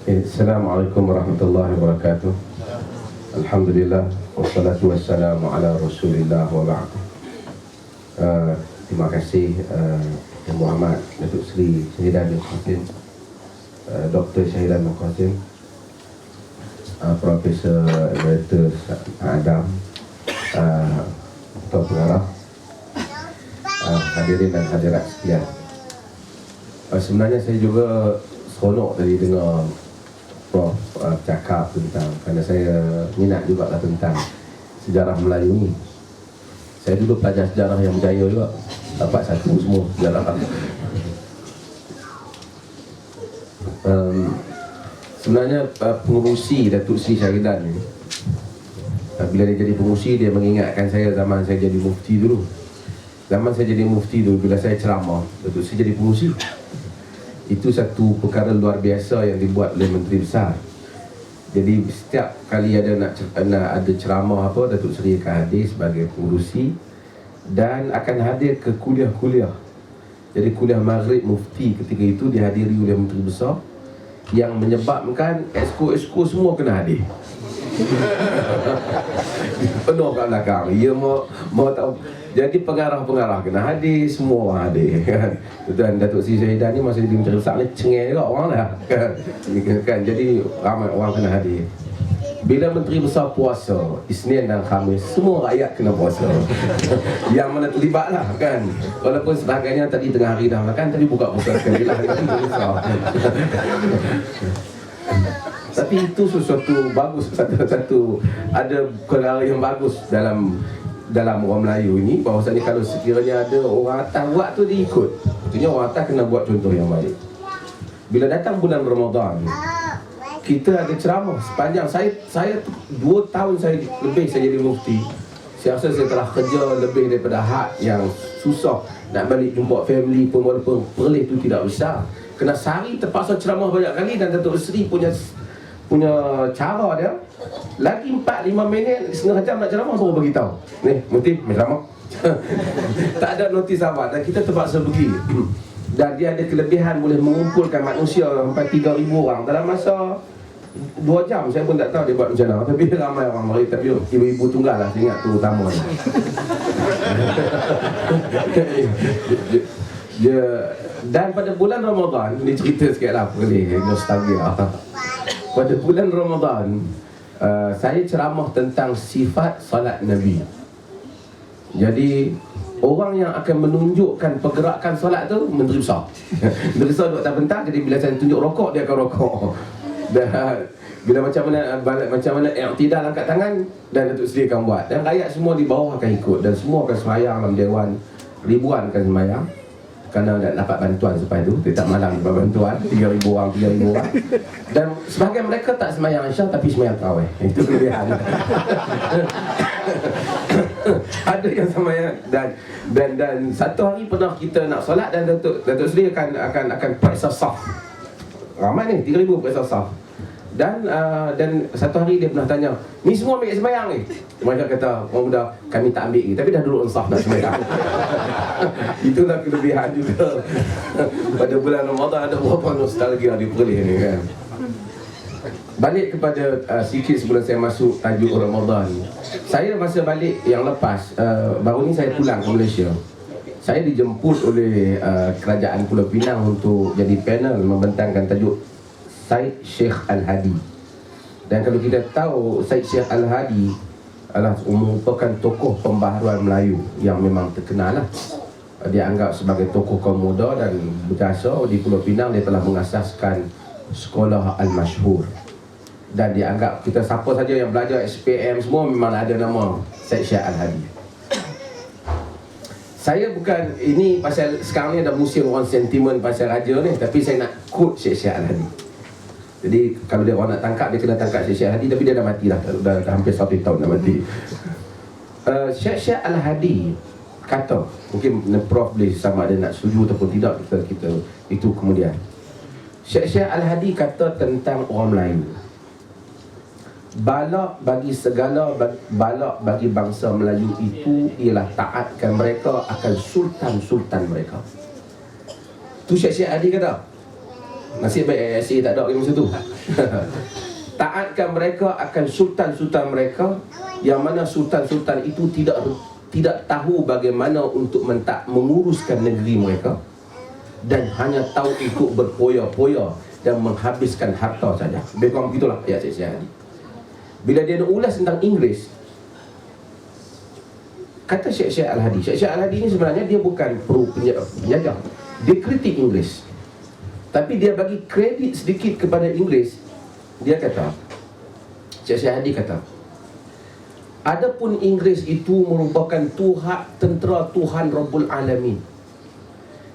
Assalamualaikum warahmatullahi wabarakatuh. Alhamdulillah wassalatu wassalamu ala Rasulillah wa ba'd. Terima kasih Yang Muhammad Datuk Seri Syahidan Al-Qasim, Dr. Syahidan Al-Qasim, Profesor Emeritus Adam, Ketua Pengarah, hadirin dan hadirat sekalian. Sebenarnya saya juga seronok tadi dengar Prof cakap tentang, kerana saya minat juga lah tentang sejarah Melayu ni. Saya dulu pelajar sejarah yang berjaya juga, dapat satu semua sejarah. Sebenarnya pengurusi Datuk Seri Syahidan ni, bila dia jadi pengurusi, dia mengingatkan saya zaman saya jadi mufti dulu. Zaman saya jadi mufti dulu, bila saya ceramah, Datuk Seri jadi pengurusi. Itu satu perkara luar biasa yang dibuat oleh Menteri Besar. Jadi setiap kali nak ada ceramah apa, Datuk Seri akan hadir sebagai pengurusi dan akan hadir ke kuliah-kuliah. Jadi kuliah Maghrib Mufti ketika itu dihadiri oleh Menteri Besar, yang menyebabkan esko-esko semua kena hadir. Penuh kat belakang. Ia mau tahu. Jadi pengarah-pengarah kena hadir, semua orang hadir kan. Dan Datuk Seri Syahidan ni masa jadi Menteri Besar ni cengeng juga orang dah kan. Jadi ramai orang kena hadir. Bila Menteri Besar puasa Isnin dan Khamis, semua rakyat kena puasa. Yang mana terlibat lah kan. Walaupun sebagainya tadi tengah hari dah makan, tadi buka puasa sekali lah. Tapi itu sesuatu bagus, satu ada perkara yang bagus dalam orang Melayu ini, bahawasanya kalau sekiranya ada orang atas buat tu, dia ikut. Maksudnya orang atas kena buat contoh yang baik. Bila datang bulan Ramadan, kita ada ceramah sepanjang saya 2 tahun lebih saya jadi mufti. Saya rasa saya telah kerja lebih daripada had yang susah. Nak balik jumpa family pun, walaupun Perlis tu tidak besar, kena sehari terpaksa ceramah banyak kali. Dan Datuk Seri punya cara dia, lagi 4-5 minit, setengah jam nak ceramah, baru beritahu, ni mufti ceramah. Tak ada notis apa, dan kita terpaksa pergi. Dan dia ada kelebihan boleh mengumpulkan manusia sampai 3,000 orang dalam masa 2 jam. Saya pun tak tahu dia buat macam mana, tapi ramai orang mari. Tapi ibu-ibu tunggal lah, saya ingat tu utama. Dan pada bulan Ramadan, ni cerita sikit lah, boleh nostalgia. Pada bulan Ramadan, saya ceramah tentang sifat salat Nabi. Jadi orang yang akan menunjukkan pergerakan solat tu Menteri Besar. Menteri Besar duduk atas pentas, jadi bila saya tunjuk rokok, dia akan rokok. Dan bila macam mana i'tidal angkat tangan, dan Datuk Seri akan buat. Dan rakyat semua di bawah akan ikut, dan semua akan sembahyang dalam dewan. Ribuan akan sembahyang, kerana tak dapat bantuan selepas tu. Tiap malam dapat bantuan 3,000 orang. Dan sebahagian mereka tak sembahyang Isyak, tapi sembahyang tarawih. Itu kelebihan. Ada yang sembahyang. Dan satu hari pernah kita nak solat, dan Datuk Seri akan periksa saf. Ramai ni, 3,000 periksa saf. Dan satu hari dia pernah tanya, ni semua ambil sembahyang ni? Mereka kata, orang muda, kami tak ambil ni, tapi dah duduk insaf nak sembahyang. Itulah kelebihan juga. Pada bulan Ramadan ada berapa nostalgia di Perlis ni kan. Balik kepada sikit sebelum saya masuk tajuk Ramadan. Saya masa balik yang lepas, baru ni saya pulang ke Malaysia. Saya dijemput oleh Kerajaan Pulau Pinang untuk jadi panel membentangkan tajuk Syed Sheikh Al-Hadi. Dan kalau kita tahu, Syed Sheikh Al-Hadi adalah merupakan tokoh pembaharuan Melayu yang memang terkenal lah. Dia anggap sebagai tokoh kaum muda dan berjasa di Pulau Pinang. Dia telah mengasaskan sekolah Al-Mashhur. Dan dianggap kita siapa saja yang belajar SPM semua memang ada nama Syed Sheikh Al-Hadi. Saya bukan, ini pasal sekarang ni ada musim orang sentimen pasal raja ni, tapi saya nak quote Syed Sheikh Al-Hadi. Jadi kalau dia orang nak tangkap, dia kena tangkap Syed Sheikh Al-Hadi, tapi dia dah mati dah, dah hampir 1 tahun dah mati. Syed Sheikh Al-Hadi kata, mungkin Prof boleh sama ada nak setuju ataupun tidak, kita itu kemudian. Syed Sheikh Al-Hadi kata tentang orang Melayu, balak bagi bangsa Melayu itu ialah taatkan mereka akan sultan-sultan mereka. Tu Syekh Adi kata. Nasib baik ASA tak ada masa tu. Taatkan mereka akan sultan-sultan mereka, yang mana sultan-sultan itu tidak tahu bagaimana untuk menguruskan negeri mereka, dan hanya tahu ikut berpoya-poya dan menghabiskan harta saja. Lebih kurang begitulah ayat Syekh Adi. Bila dia nak ulas tentang Inggeris, kata Syekh Al-Hadi, Syekh Al-Hadi ni sebenarnya dia bukan penjajah. Dia kritik Inggeris, tapi dia bagi kredit sedikit kepada Inggeris. Dia kata, Syekh Al-Hadi kata, adapun Inggeris itu merupakan tentera Tuhan Rabbul Alamin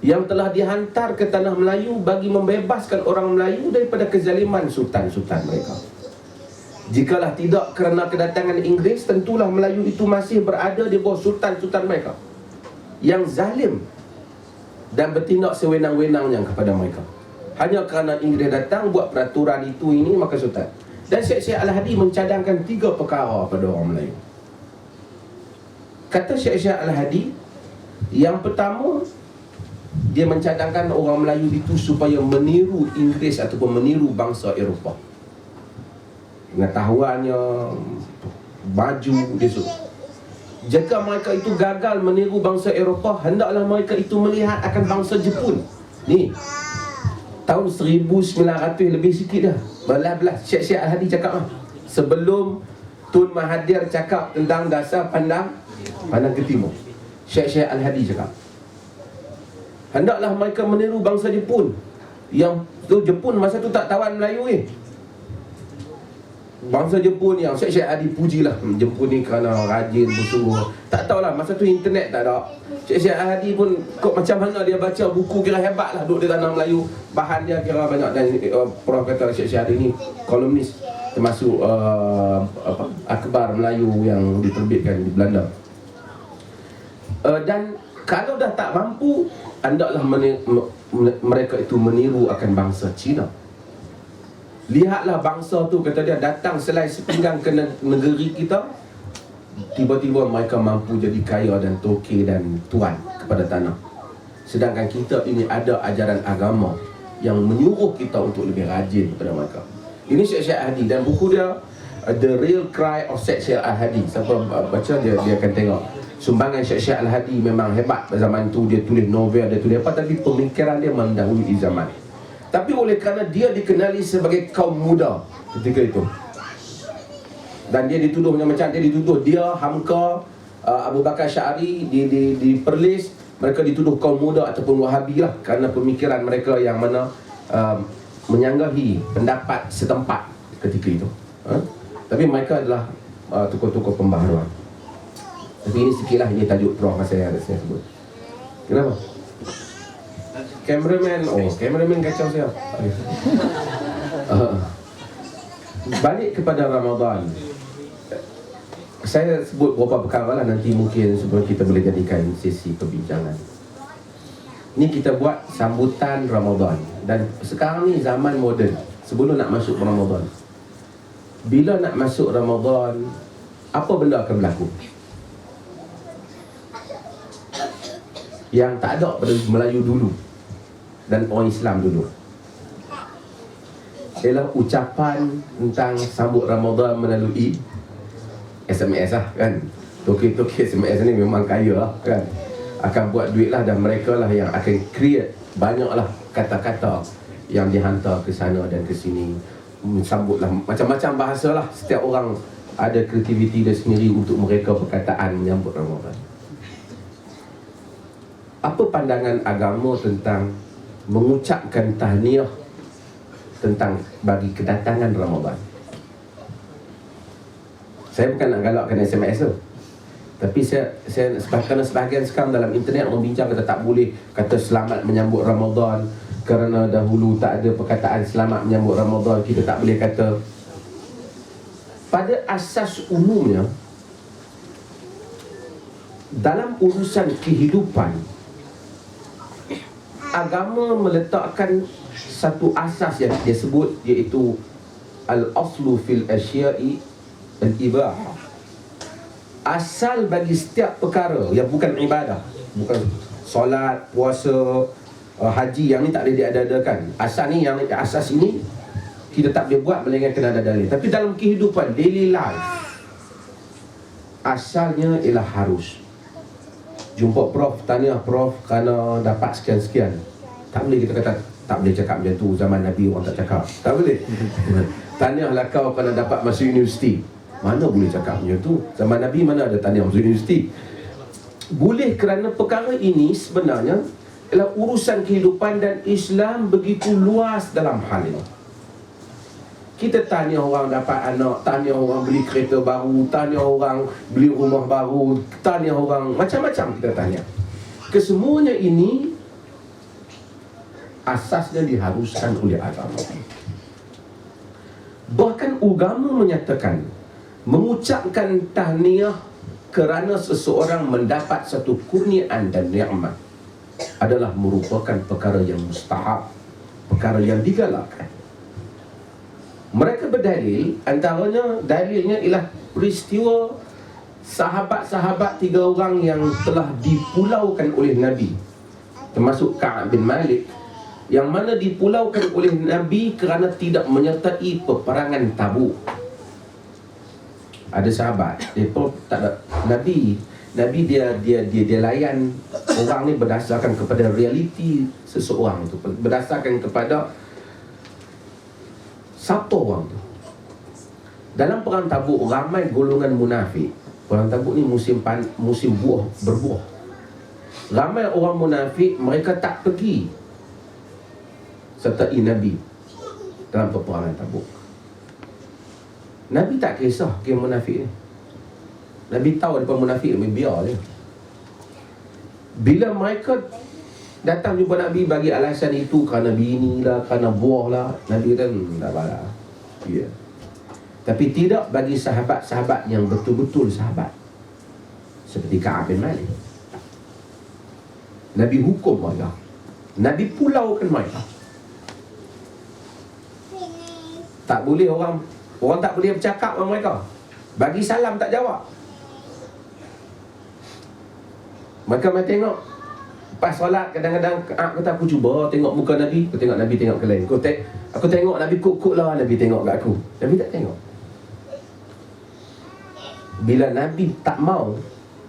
yang telah dihantar ke tanah Melayu bagi membebaskan orang Melayu daripada kezaliman sultan-sultan mereka. Jikalau tidak kerana kedatangan Inggeris, tentulah Melayu itu masih berada di bawah sultan-sultan mereka yang zalim dan bertindak sewenang-wenangnya kepada mereka. Hanya kerana Inggeris datang buat peraturan itu ini, maka sultan. Dan Syekh Al-Hadi mencadangkan 3 perkara pada orang Melayu. Kata Syekh Al-Hadi, yang pertama, dia mencadangkan orang Melayu itu supaya meniru Inggeris ataupun meniru bangsa Eropah. Pengetahuannya, baju dia suruh. Jika mereka itu gagal meniru bangsa Eropah, hendaklah mereka itu melihat akan bangsa Jepun. Ni tahun 1900 lebih sikit dah, belas-belas Syekh Al-Hadi cakap lah, sebelum Tun Mahathir cakap tentang dasar pandang ke timur. Syekh Al-Hadi cakap, hendaklah mereka meniru bangsa Jepun. Yang tu Jepun masa tu tak tawan Melayu ni. Bangsa Jepun yang Syekh Adi pujilah, Jepun ni kerana rajin bersungguh. Tak tahulah masa tu internet tak ada. Syekh Adi pun kok macam mana dia baca buku kira hebat lah, duduk di tanah Melayu. Bahan dia kira banyak. Dan Prof kata Syekh Adi ni kolumnis, termasuk akhbar Melayu yang diterbitkan di Belanda. Dan kalau dah tak mampu, hendaklah mereka itu meniru akan bangsa Cina. Lihatlah bangsa tu, kata dia, datang selai sepinggang ke negeri kita, tiba-tiba mereka mampu jadi kaya dan toke dan tuan kepada tanah. Sedangkan kita ini ada ajaran agama yang menyuruh kita untuk lebih rajin kepada mereka. Ini Syekh Al-Hadi, dan buku dia The Real Cry of Syekh Al-Hadi. Siapa baca dia akan tengok sumbangan Syekh Al-Hadi memang hebat. Pada zaman tu dia tulis novel, dia tulis apa, tapi pemikiran dia mendahului zaman. Tapi oleh kerana dia dikenali sebagai kaum muda ketika itu, dan dia dituduh macam dia dituduh dia hamka Abu Bakar Syari di Perlis, mereka dituduh kaum muda ataupun Wahabi lah, kerana pemikiran mereka yang mana menyanggahi pendapat setempat ketika itu. Tapi mereka adalah tokoh-tokoh pembaharuan. Tapi ini sikitlah, ini tajuk Prof saya sebut. Kenapa? Kameraman kacau saya. Balik kepada Ramadan, saya sebut beberapa perkara lah, nanti mungkin sebelum kita boleh jadikan sesi perbincangan. Ni kita buat sambutan Ramadan, dan sekarang ni zaman moden. Sebelum nak masuk Ramadan, bila nak masuk Ramadan, apa benda akan berlaku yang tak ada pada Melayu dulu dan orang Islam dulu? Ialah ucapan tentang sambut Ramadan melalui SMS lah kan. Toki-toki SMS ni memang kaya lah kan, akan buat duit lah, dan mereka lah yang akan create banyak lah kata-kata yang dihantar ke sana dan ke sini. Sambut lah, macam-macam bahasa lah. Setiap orang ada kreativiti dia sendiri untuk mereka perkataan menyambut Ramadan. Apa pandangan agama tentang mengucapkan tahniah tentang bagi kedatangan Ramadan? Saya bukan nak galakkan SMS tu, tapi saya kerana sebahagian sekarang dalam internet orang bincang kata tak boleh kata selamat menyambut Ramadan, kerana dahulu tak ada perkataan selamat menyambut Ramadan, kita tak boleh kata. Pada asas umumnya, dalam urusan kehidupan, agama meletakkan satu asas yang dia sebut, iaitu al-aslu fil asya'i al-ibahah. Asal bagi setiap perkara yang bukan ibadah, bukan solat, puasa, haji yang ni tak boleh diada-adakan. Asas ini kita tak boleh buat melainkan kena ada dalil. Tapi dalam kehidupan daily life, asalnya ialah harus. Jumpa prof, tanya prof kerana dapat sekian-sekian. Tak boleh kita kata tak boleh cakap macam tu. Zaman Nabi orang tak cakap. Tak boleh. Tanyalah kau kerana dapat masuk universiti. Mana boleh cakap macam tu? Zaman Nabi mana ada tanya masuk universiti? Boleh kerana perkara ini sebenarnya ialah urusan kehidupan dan Islam begitu luas dalam hal ini. Kita tanya orang dapat anak, tanya orang beli kereta baru, tanya orang beli rumah baru, tanya orang macam-macam kita tanya. Kesemuanya ini asasnya diharuskan oleh agama. Bahkan agama menyatakan mengucapkan tahniah kerana seseorang mendapat satu kurniaan dan nikmat adalah merupakan perkara yang mustahab, perkara yang digalakkan. Mereka berdalil, antaranya dalilnya ialah peristiwa sahabat-sahabat 3 orang yang telah dipulaukan oleh Nabi, termasuk Ka'ab bin Malik, yang mana dipulaukan oleh Nabi kerana tidak menyertai peperangan Tabuk. Ada sahabat, mereka tak ada Nabi dia layan orang ni berdasarkan kepada realiti seseorang tu, berdasarkan kepada siapa orang tu. Dalam perang Tabuk ramai golongan munafik. Perang Tabuk ni musim berbuah. Ramai orang munafik, mereka tak pergi sertai Nabi dalam peperangan Tabuk. Nabi tak kisah ke munafik ni. Nabi tahu depan munafik, Nabi biar je. Bila mereka datang jumpa Nabi bagi alasan itu kerana bini lah, kerana buah lah, Nabi kata tak apa. Ya. Tapi tidak bagi sahabat-sahabat yang betul-betul sahabat, seperti Ka'ab bin Malik. Nabi hukum mereka, Nabi pulaukan mereka. Tak boleh orang tak boleh bercakap dengan mereka. Bagi salam tak jawab. Maka mereka tengok pas solat, kadang-kadang kata aku cuba tengok muka Nabi, aku tengok Nabi tengok ke lain. Aku tengok Nabi kuk lah, Nabi tengok kat aku. Nabi tak tengok. Bila Nabi tak mau,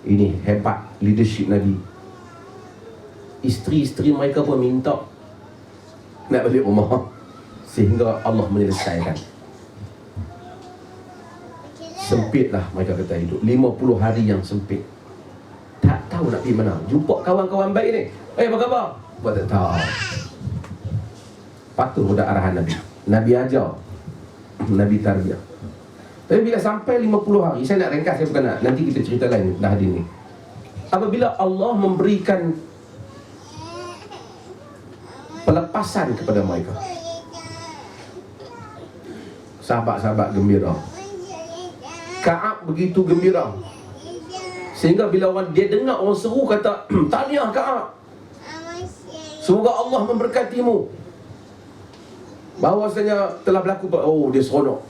ini hebat leadership Nabi. Isteri-isteri mereka pun minta nak balik rumah, sehingga Allah menyelesaikan. Sempitlah mereka kata hidup 50 hari yang sempit. Tak tahu nak pergi mana. Jumpa kawan-kawan baik ni, apa khabar? Buat tak tahu. Patuh pada arahan Nabi. Nabi ajar, Nabi tarbiyah. Tapi bila sampai 50 hari, saya nak ringkas, saya bukan nak, nanti kita cerita lain dah hari ni. Apabila Allah memberikan pelepasan kepada mereka, sahabat-sahabat gembira. Ka'ab begitu gembira, sehingga bila dia dengar orang seru kata, tahniah Ka'ab, semoga Allah memberkatimu, bahawasanya telah berlaku. Oh, dia seronok.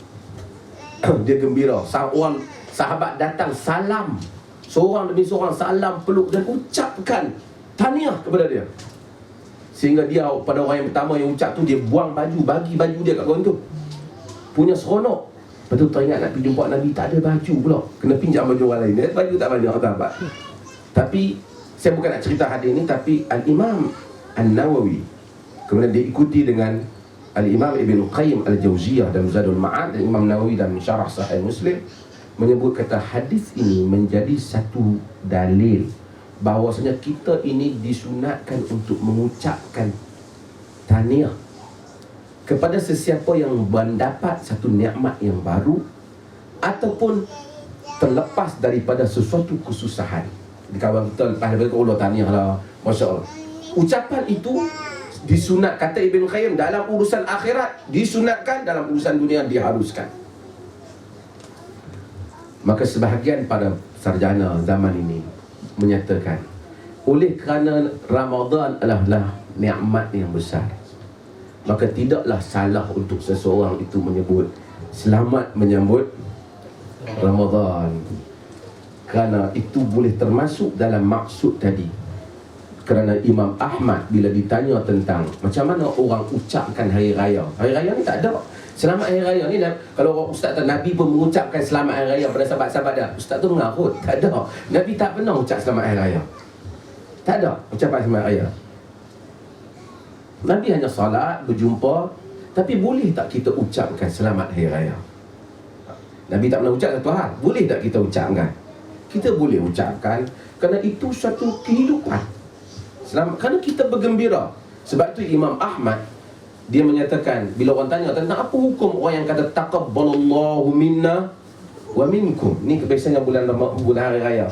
Dia gembira. Seorang sahabat datang salam, seorang demi seorang salam, peluk dan ucapkan tahniah kepada dia. Sehingga dia pada orang yang pertama yang ucap tu, dia buang baju, bagi baju dia kat kawan tu. Punya seronok. Lepas tu teringat nak pergi jumpa Nabi, tak ada baju pula, kena pinjam baju orang lain. Baju tak banyak, sahabat. Tapi saya bukan nak cerita hadis ni, tapi Al-Imam An-Nawawi kemudian diikuti dengan Al-Imam Ibn Qayyim Al-Jauziyah dan Zadul Ma'ad, dan Imam Nawawi dan Syarah Sahih Muslim menyebut kata hadis ini menjadi satu dalil bahawasanya kita ini disunatkan untuk mengucapkan tahniah kepada sesiapa yang mendapat satu nikmat yang baru ataupun terlepas daripada sesuatu kesusahan. Di kawan kita lepas daripada Allah, tahniah lah, Masya Allah. Ucapan itu disunat, kata Ibn Qayyim, dalam urusan akhirat disunatkan, dalam urusan dunia diharuskan. Maka sebahagian pada sarjana zaman ini menyatakan, oleh kerana Ramadan adalah nikmat yang besar, maka tidaklah salah untuk seseorang itu menyebut selamat menyambut Ramadan, kerana itu boleh termasuk dalam maksud tadi. Kerana Imam Ahmad bila ditanya tentang macam mana orang ucapkan hari raya, hari raya ni tak ada. Selamat hari raya ni, kalau orang ustaz tu, Nabi pun mengucapkan selamat hari raya pada sahabat-sahabat dia. Ustaz tu mengarut, tak ada. Nabi tak pernah ucap selamat hari raya. Tak ada ucapan selamat hari raya. Nabi hanya salat, berjumpa. Tapi boleh tak kita ucapkan selamat hari raya? Nabi tak pernah ucap satu hal. Boleh tak kita ucapkan? Kita boleh ucapkan, kerana itu satu kehidupan. Selamat, kerana kita bergembira. Sebab tu Imam Ahmad, dia menyatakan, bila orang tanya tentang apa hukum orang yang kata taqabbalallahu minna wa minkum, ni biasanya bulan hari raya,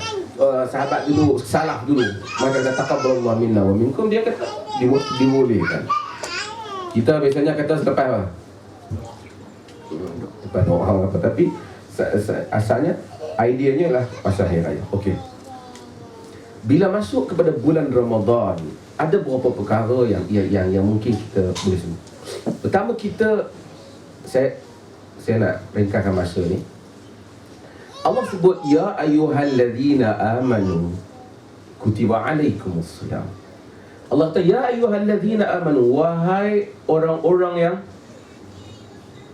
sahabat dulu, salaf dulu, maka kata taqabbalallahu minna wa minkum, dia kata dibolehkan. Kita biasanya kata selepas apa? Lepas orang apa, tapi asalnya ideanya lah pasal hari raya. Okey. Bila masuk kepada bulan Ramadan, ada beberapa perkara yang mungkin kita boleh sebut. Pertama, saya nak ringkaskan masa ni. Allah sebut ya ayyuhallazina amanu kutiba alaikumusiyam. Allah kata ya ayyuhallazina amanu, wahai orang-orang yang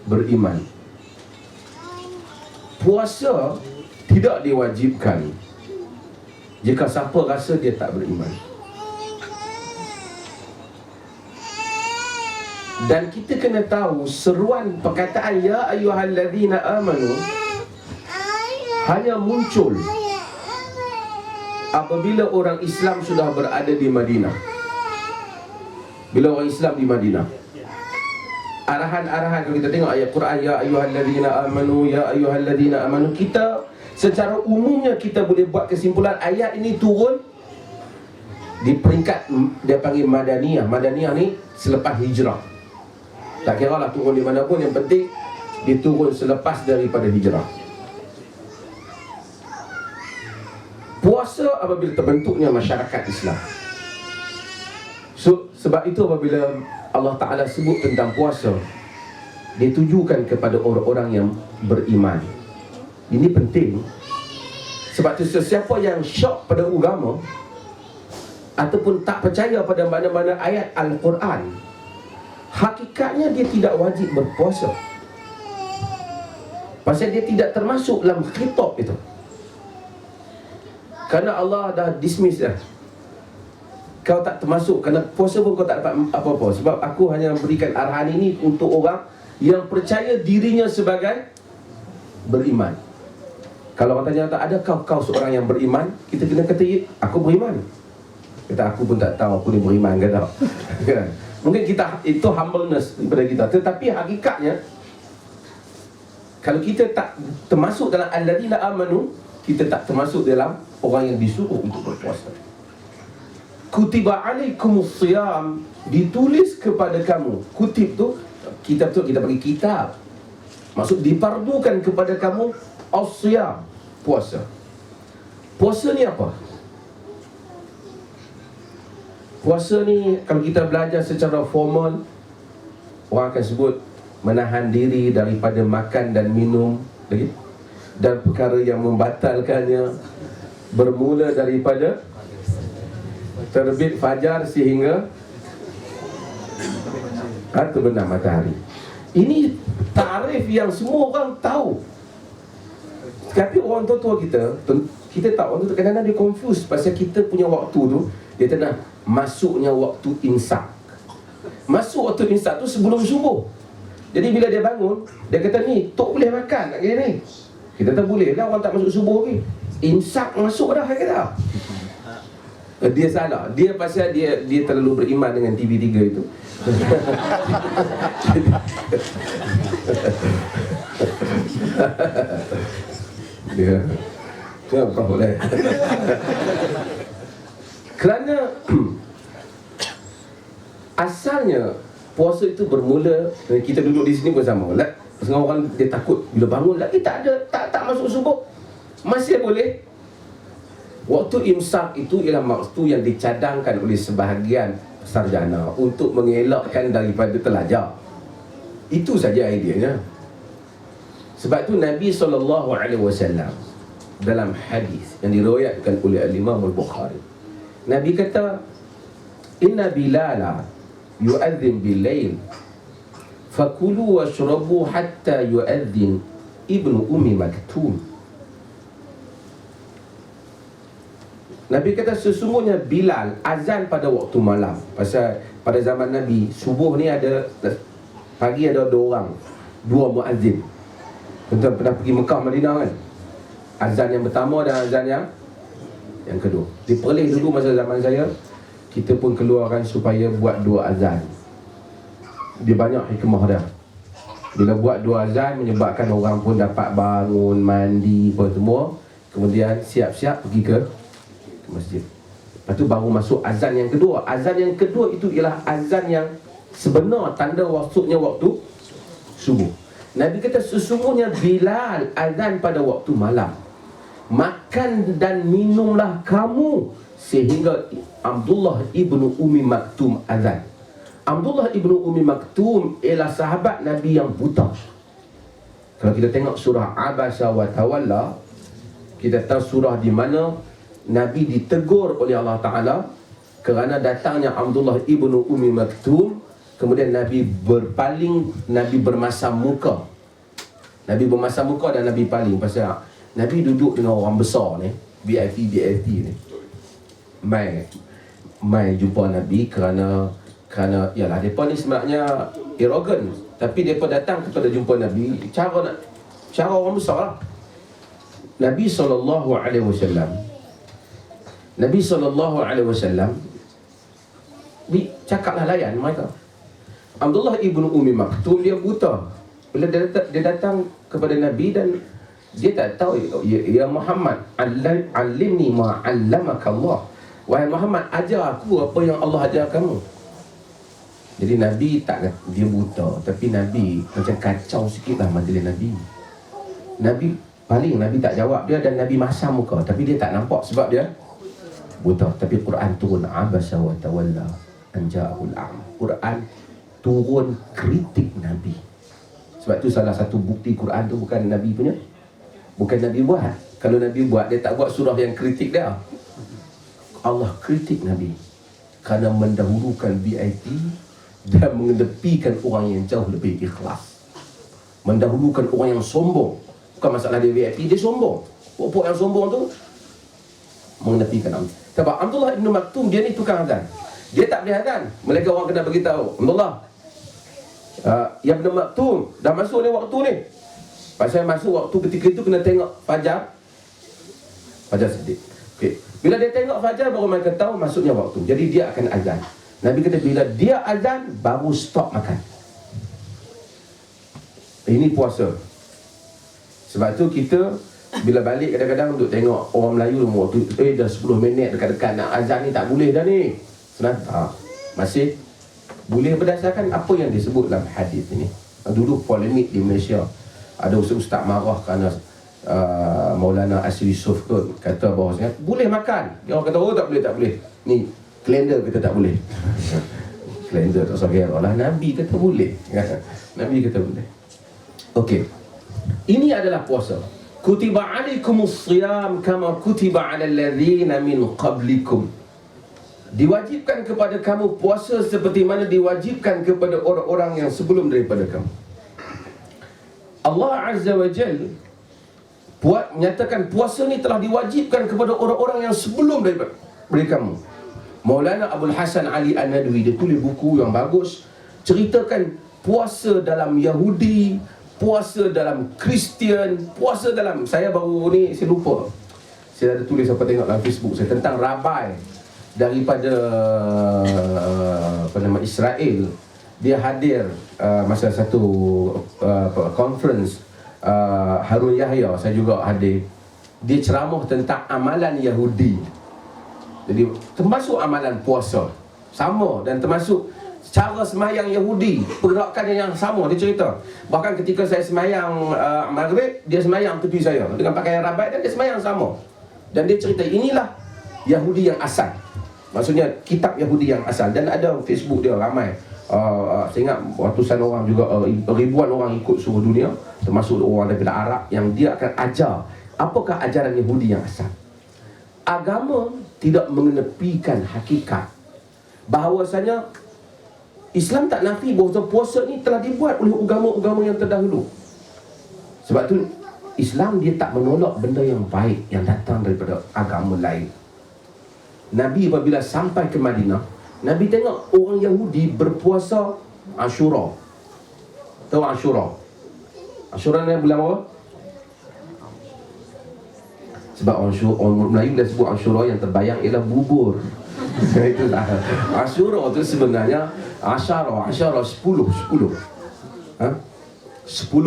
beriman, puasa tidak diwajibkan jika siapa rasa dia tak beriman. Dan kita kena tahu seruan perkataan ya ayyuhallazina amanu hanya muncul apabila orang Islam sudah berada di Madinah. Bila orang Islam di Madinah, arahan-arahan, kalau kita tengok ayat Quran ya ayyuhallazina amanu, ya ayyuhallazina amanu, kita secara umumnya kita boleh buat kesimpulan ayat ini turun di peringkat dia panggil Madaniyah. Madaniyah ni selepas hijrah. Tak kira lah turun di mana pun, yang penting dia turun selepas daripada hijrah. Puasa apabila terbentuknya masyarakat Islam. So, sebab itu apabila Allah Ta'ala sebut tentang puasa, ditujukan kepada orang-orang yang beriman. Ini penting. Sebab itu sesiapa yang syok pada agama ataupun tak percaya pada mana-mana ayat Al-Quran, hakikatnya dia tidak wajib berpuasa. Pasal dia tidak termasuk dalam khitab itu. Kerana Allah dah dismiss dah. Kau tak termasuk, kerana puasa pun kau tak dapat apa-apa. Sebab aku hanya berikan arahan ini untuk orang yang percaya dirinya sebagai beriman. Kalau orang tanya, tak adakah kau seorang yang beriman? Kita kena kata, aku beriman. Kata, aku pun tak tahu aku ni beriman ke tak. Mungkin kita, itu humbleness daripada kita. Tetapi hakikatnya, kalau kita tak termasuk dalam alladzina amanu, kita tak termasuk dalam orang yang disuruh untuk berpuasa. Kutiba alaikumusiyam, ditulis kepada kamu. Kutib tu, kitab tu kita panggil kitab. Maksud dipardukan kepada kamu as-siyam, puasa. Puasa ni apa? Puasa ni kalau kita belajar secara formal, orang akan sebut menahan diri daripada makan dan minum lagi, dan perkara yang membatalkannya, bermula daripada terbit fajar sehingga terbenam matahari. Ini tarif yang semua orang tahu. Tapi orang tua-tua kita tak, orang tu kadang-kadang dia confuse pasal kita punya waktu tu, dia tengah masuknya waktu imsak. Masuk waktu imsak tu sebelum subuh. Jadi bila dia bangun, dia kata ni, tok boleh makan tak kira ni? Kita tak boleh lah, orang tak masuk subuh lagi. Imsak masuk dah, kata. Dia salah. Dia pasal dia terlalu beriman dengan TV3 itu. Dia kenapa boleh? Kerana asalnya puasa itu bermula, kita duduk di sini pun sama. Setengah orang dia takut bila bangun lagi tak masuk subuh. Masih boleh. Waktu imsak itu ialah waktu yang dicadangkan oleh sebahagian sarjana untuk mengelakkan daripada terlajar. Itu saja ideanya. Sebab itu Nabi SAW dalam hadis yang diriwayatkan oleh Imam Al-Bukhari, Nabi kata, inna bilala yu'adzin bil-lail fakulu washrabu hatta yu'adzin ibnu ummi maktum. Nabi kata sesungguhnya Bilal azan pada waktu malam. Pasal pada zaman Nabi, subuh ni ada, pagi ada dua muazzin. Tuan-tuan pernah pergi Mekah, Madinah kan? Azan yang pertama dan azan yang kedua. Di Perlis dulu masa zaman saya, kita pun keluarkan supaya buat dua azan. Dia banyak hikmah dah. Bila buat dua azan menyebabkan orang pun dapat bangun, mandi, apa semua. Kemudian siap-siap pergi ke masjid. Lepas tu baru masuk azan yang kedua. Azan yang kedua itu ialah azan yang sebenar, tanda maksudnya waktu subuh. Nabi kata sesungguhnya Bilal azan pada waktu malam. Makan dan minumlah kamu sehingga Abdullah ibnu Ummi Maktum azan. Abdullah ibnu Ummi Maktum ialah sahabat Nabi yang buta. Kalau kita tengok surah Abasa wa Tawalla, kita tahu surah di mana Nabi ditegur oleh Allah Ta'ala kerana datangnya Abdullah ibnu Ummi Maktum. Kemudian Nabi berpaling, Nabi bermasam muka. Nabi bermasam muka dan Nabi paling. Pasal Nabi duduk dengan orang besar ni, VIP ni, mai jumpa Nabi kerana yalah, mereka ni sebenarnya arrogant, tapi mereka datang kepada jumpa Nabi cara orang besar lah. Nabi SAW cakaplah layan mereka. Abdullah ibnu Ummi Maktum dia buta. Bila dia datang kepada Nabi dan dia tak tahu, ya Muhammad, alimni ma 'allamaka Allah. Wahai Muhammad, ajar aku apa yang Allah ajar kamu. Jadi Nabi tak, dia buta, tapi Nabi macam kacau sikitlah majlis Nabi. Nabi paling, Nabi tak jawab dia dan Nabi masam muka, tapi dia tak nampak sebab dia buta. Tapi Quran turun, abasa wa tawalla an ja'ahul a'ma. Quran turun kritik Nabi. Sebab tu salah satu bukti Quran tu bukan Nabi punya, bukan Nabi buat. Kalau Nabi buat, dia tak buat surah yang kritik dia. Allah kritik Nabi kerana mendahulukan VIP dan mengedepikan orang yang jauh lebih ikhlas. Mendahulukan orang yang sombong. Bukan masalah dia VIP, dia sombong. Pokok yang sombong tu mengedepikan Nabi. Sebab Abdullah ibn Maktum, dia ni tukang azan. Dia tak boleh azan, melainkan orang kena beritahu, Abdullah, ya ibn Maktum, dah masuk ni waktu ni. Pasal masuk waktu ketika itu kena tengok Fajar sedikit. Okay. Bila dia tengok Fajar, baru mereka tahu masuknya waktu. Jadi dia akan azan. Nabi kata bila dia azan, baru stop makan. Ini puasa. Sebab tu kita bila balik kadang-kadang duk tengok orang Melayu waktu dah 10 minit dekat-dekat nak azan ni, tak boleh dah ni. Senang tak. Masih boleh berdasarkan apa yang disebut dalam hadis ini. Dulu polemik di Malaysia. Ada ustaz marah kerana Maulana Asri Yusuf tu kata bahawasanya boleh makan. Dia orang kata oh tak boleh. Ni kalender kita tak boleh. Kalender tak usah lah. Nabi kata boleh. Nabi kata boleh. Okey. Ini adalah puasa. Kutiba alaikumus siyam kama kutiba alal ladzina min qablikum. Diwajibkan kepada kamu puasa seperti mana diwajibkan kepada orang-orang yang sebelum daripada kamu. Allah Azza wa Jalla menyatakan puasa ni telah diwajibkan kepada orang-orang yang sebelum daripada kamu. Maulana Abdul Hasan Ali An-Nadwi, dia tulis buku yang bagus, ceritakan puasa dalam Yahudi, puasa dalam Kristian, puasa dalam, saya baru ni, saya lupa, saya ada tulis apa tengok dalam Facebook saya tentang rabai daripada Israel. Dia hadir masa satu conference Harun Yahya, saya juga hadir. Dia ceramah tentang amalan Yahudi. Jadi termasuk amalan puasa sama, dan termasuk cara semayang Yahudi, pergerakan yang sama. Dia cerita bahkan ketika saya semayang Maghrib, dia semayang tepi saya dengan pakaian rabat dan dia semayang sama. Dan dia cerita inilah Yahudi yang asal, maksudnya kitab Yahudi yang asal. Dan ada Facebook dia ramai, saya ingat ratusan orang juga, ribuan orang ikut seluruh dunia, termasuk orang daripada Arab, yang dia akan ajar apakah ajaran Yahudi yang asal. Agama tidak mengenepikan hakikat, bahawasanya Islam tak nafi bahawa puasa ni telah dibuat oleh agama-agama yang terdahulu. Sebab tu Islam dia tak menolak benda yang baik yang datang daripada agama lain. Nabi apabila sampai ke Madinah, Nabi tengok orang Yahudi berpuasa Ashura. Tahu Ashura? Ashura ni bulan apa? Sebab orang Melayu dah sebut Ashura, yang terbayang ialah bubur. Itulah Ashura tu sebenarnya Asyara 10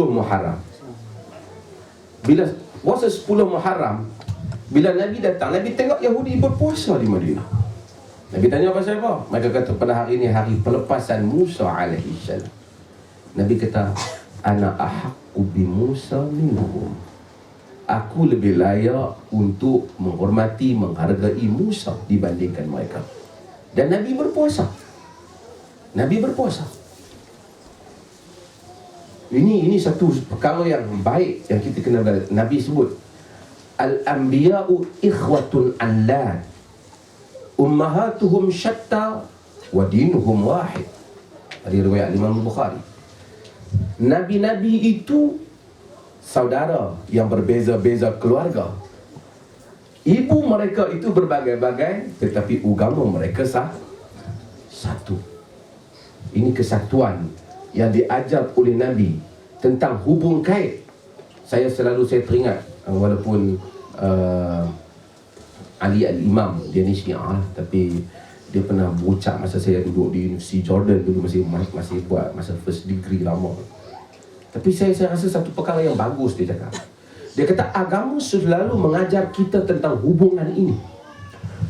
Muharram. Bila puasa 10 Muharram, bila Nabi datang, Nabi tengok Yahudi berpuasa di Madinah. Nabi tanya pasal apa? Mereka kata pada hari ini hari pelepasan Musa alaihi salam. Nabi kata, ana ahaqqu bi Musa minhum. Aku lebih layak untuk menghormati, menghargai Musa dibandingkan mereka. Dan Nabi berpuasa. Nabi berpuasa. Ini satu perkara yang baik yang kita kena belajar. Nabi sebut al-anbiya'u ikhwatun allat, ummahatuhum syatta wa dinuhum wahid. Hadis riwayat Imam Bukhari. Nabi-nabi itu saudara yang berbeza-beza keluarga. Ibu mereka itu berbagai-bagai, tetapi agama mereka satu. Ini kesatuan yang diajar oleh Nabi tentang hubung kait. Saya teringat, walaupun Ali Al-Imam, dia ni Syiah, tapi dia pernah berucap masa saya duduk di Universiti Jordan dulu, masih buat masa first degree lama. Tapi saya rasa satu perkara yang bagus dia cakap. Dia kata agama selalu mengajar kita tentang hubungan ini.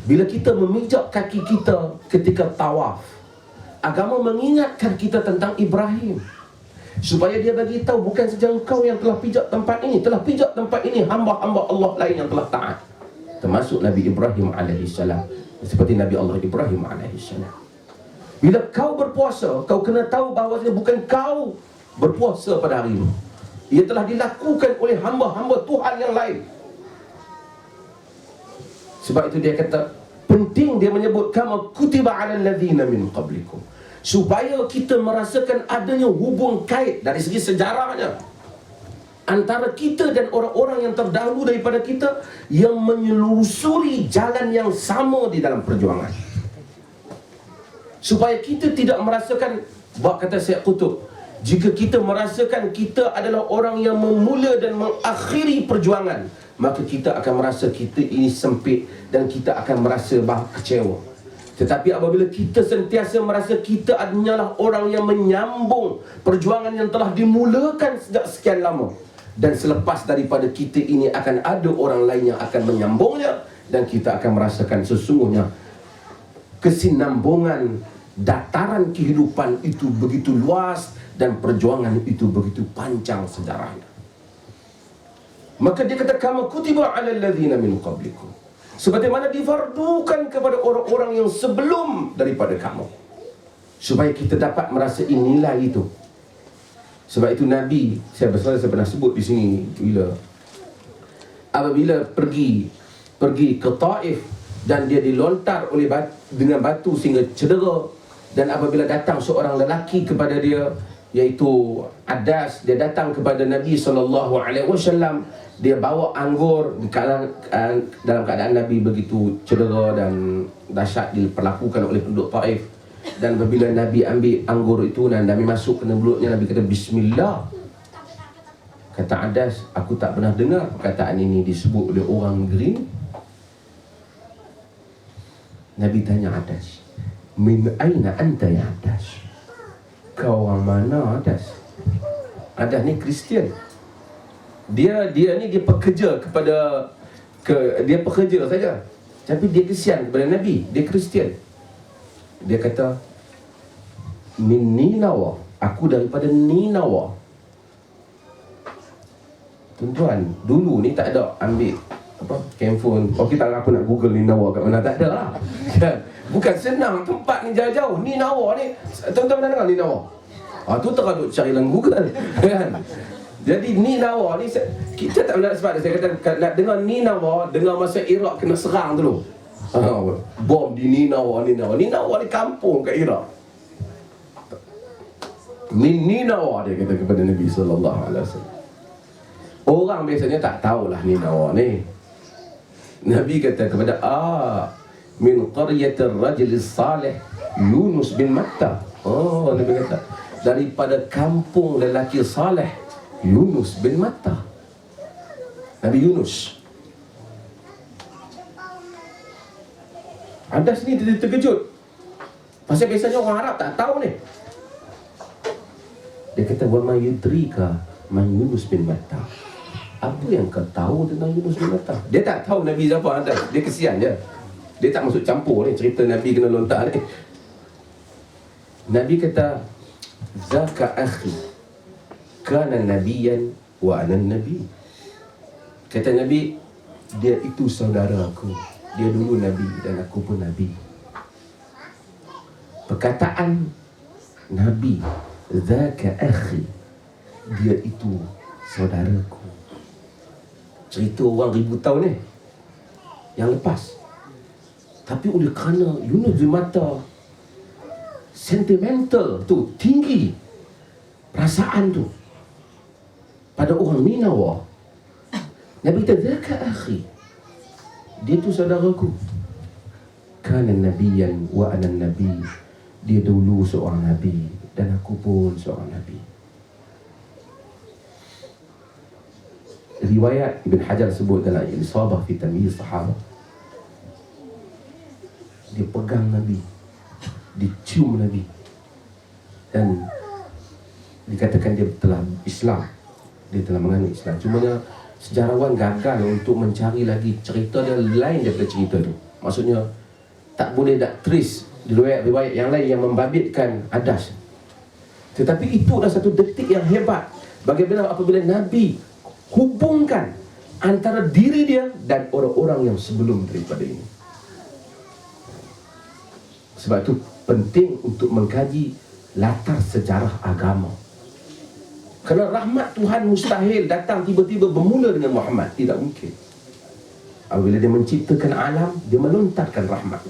Bila kita memijak kaki kita ketika tawaf, agama mengingatkan kita tentang Ibrahim, supaya dia bagi tahu bukan saja engkau yang telah pijak tempat ini, telah pijak tempat ini hamba-hamba Allah lain yang telah taat, termasuk Nabi Ibrahim alaihissalam, seperti Nabi Allah Ibrahim alaihissalam. Bila kau berpuasa, kau kena tahu bahawa bukan kau berpuasa pada hari ini, ia telah dilakukan oleh hamba-hamba Tuhan yang lain. Sebab itu dia kata penting, dia menyebut kama kutiba 'alal ladzina min qablikum, supaya kita merasakan adanya hubung kait dari segi sejarahnya antara kita dan orang-orang yang terdahulu daripada kita yang menyelusuri jalan yang sama di dalam perjuangan. Supaya kita tidak merasakan, bab kata Syekh Qutb, jika kita merasakan kita adalah orang yang memula dan mengakhiri perjuangan, maka kita akan merasa kita ini sempit dan kita akan merasa kecewa. Tetapi apabila kita sentiasa merasa kita adalah orang yang menyambung perjuangan yang telah dimulakan sejak sekian lama, dan selepas daripada kita ini akan ada orang lain yang akan menyambungnya, dan kita akan merasakan sesungguhnya kesinambungan dataran kehidupan itu begitu luas dan perjuangan itu begitu panjang sejarahnya. Maka dia kata kama kutiba 'alal ladzina min qablikum, sebagaimana difardukan kepada orang-orang yang sebelum daripada kamu, supaya kita dapat merasa nilai itu. Sebab itu Nabi, saya pernah sebut di sini, apabila pergi ke Taif dan dia dilontar dengan batu sehingga cedera, dan apabila datang seorang lelaki kepada dia, iaitu Adas, dia datang kepada Nabi SAW, dia bawa anggur dalam keadaan Nabi begitu cedera dan dahsyat diperlakukan oleh penduduk Taif. Dan apabila Nabi ambil anggur itu dan Nabi masuk ke mulutnya, Nabi kata Bismillah. Kata Adas, aku tak pernah dengar perkataan ini disebut oleh orang negeri. Nabi tanya Adas, min aina anta ya Adas? Kau orang mana Adas? Adas ni Kristian. Dia pekerja dia pekerja saja, tapi dia kesian kepada Nabi. Dia Kristian. Dia kata min Ninawa, aku daripada Ninawa. Tuan-tuan, dulu ni tak ada ambil handphone. Kita aku nak Google Ninawa kat mana, tak ada lah. Bukan senang tempat ni jauh-jauh. Ninawa ni, tuan-tuan pernah dengar Ninawa? Tu terus duk cari dalam Google kan. Jadi Ninawa ni kita tak pernah, sebab saya kata nak dengar Ninawa, dengar masa Iraq kena serang dulu. Bom di Ninawa di kampung kat Iraq. Min Ninawa, dia kata kepada Nabi sallallahu alaihi wasallam. Orang biasanya tak tahulah Ninawa ni. Nabi kata kepada min qaryatir rajul salih Yunus bin Matta. Nabi kata daripada kampung lelaki saleh Yunus bin Matta. Nabi Yunus. Adas ni dia terkejut. Pasal biasanya orang Arab tak tahu ni. Dia kata, wa ma yudrika man Yunus bin Matta. Apa yang kau tahu tentang Yunus bin Matta? Dia tak tahu Nabi siapa Adas. Dia kesian je. Dia tak masuk campur ni cerita Nabi kena lontar ni. Nabi kata, zaka akhi kana nabiyan wa ana nabi. Kata Nabi, dia itu saudara aku. Dia dulu Nabi dan aku pun Nabi. Perkataan Nabi, zaka akhi, dia itu saudaraku. Cerita orang ribu tahun ni yang lepas. Tapi oleh kerana Yunus bin Matta sentimental tu tinggi, perasaan tu pada orang Ninawa, Nabi kata, zaka akhi, dia tu saudaraku. Kana nabiyan wa ana nabi. Dia dulu seorang nabi dan aku pun seorang nabi. Riwayat Ibn Hajar sebut dalam Isabah fi Tamyiz Sahabah, dia pegang Nabi, dicium Nabi, dan dikatakan dia telah Islam, dia telah menganut Islam. Cumanya sejarawan gagal untuk mencari lagi cerita dia lain daripada cerita tu. Maksudnya tak boleh nak trace riwayat-riwayat yang lain yang membabitkan Adas. Tetapi itu adalah satu detik yang hebat. Bagaimana apabila Nabi hubungkan antara diri dia dan orang-orang yang sebelum daripada ini. Sebab itu penting untuk mengkaji latar sejarah agama. Kerana rahmat Tuhan mustahil datang tiba-tiba bermula dengan Muhammad. Tidak mungkin. Apabila dia menciptakan alam, dia melontarkan rahmat,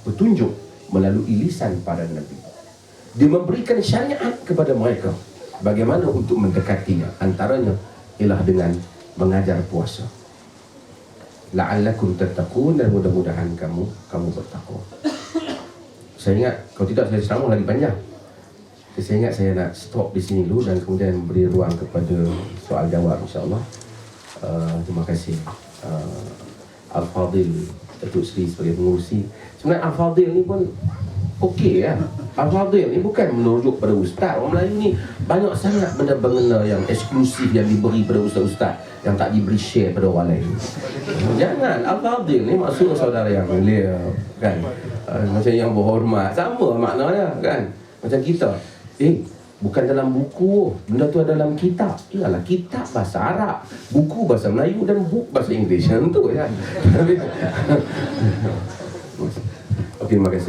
petunjuk melalui lisan para Nabi. Dia memberikan syariat kepada mereka bagaimana untuk mendekatinya. Antaranya ialah dengan mengajar puasa. La'allakum tattaqun, dan mudah-mudahan kamu bertakwa. Saya ingat, kalau tidak saya ceramah lagi panjang. Saya ingat saya nak stop di sini dulu dan kemudian beri ruang kepada soal jawab, insya-Allah. Terima kasih Al-Fadil Datuk Seri sebagai pengurusi. Sebenarnya Al-Fadil ni pun okey ya. Al-Fadil ni bukan merujuk pada ustaz. Orang Melayu ni banyak sangat benda-benda yang eksklusif yang diberi pada ustaz-ustaz yang tak diberi share pada orang lain. Jangan. Al-Fadil ni maksud saudara yang mulia, kan? Macam yang berhormat, sama maknanya, kan? Macam kita, bukan dalam buku, benda tu ada dalam kitab. Ialah kitab bahasa Arab, buku bahasa Melayu dan buku bahasa Inggeris. Tentu ya. Okey, terima kasih.